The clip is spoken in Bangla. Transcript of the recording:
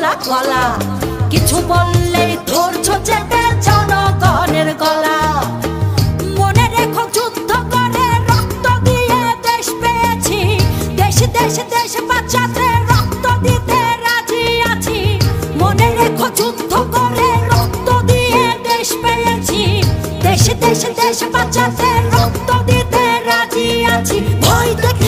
না গলা, কিছু বললেই ধরছ চেপে জনগণের গলা। মনে রেখো যুদ্ধ করে রক্ত দিয়ে দেশ পেয়েছি, দেশ দেশ দেশ বাঁচাতে রক্ত দিতে রাজি আছি। মনে রেখো যুদ্ধ করে রক্ত দিয়ে দেশ পেয়েছি, দেশ দেশ দেশ বাঁচাতে রক্ত দিতে রাজি আছি। ভয় দেখে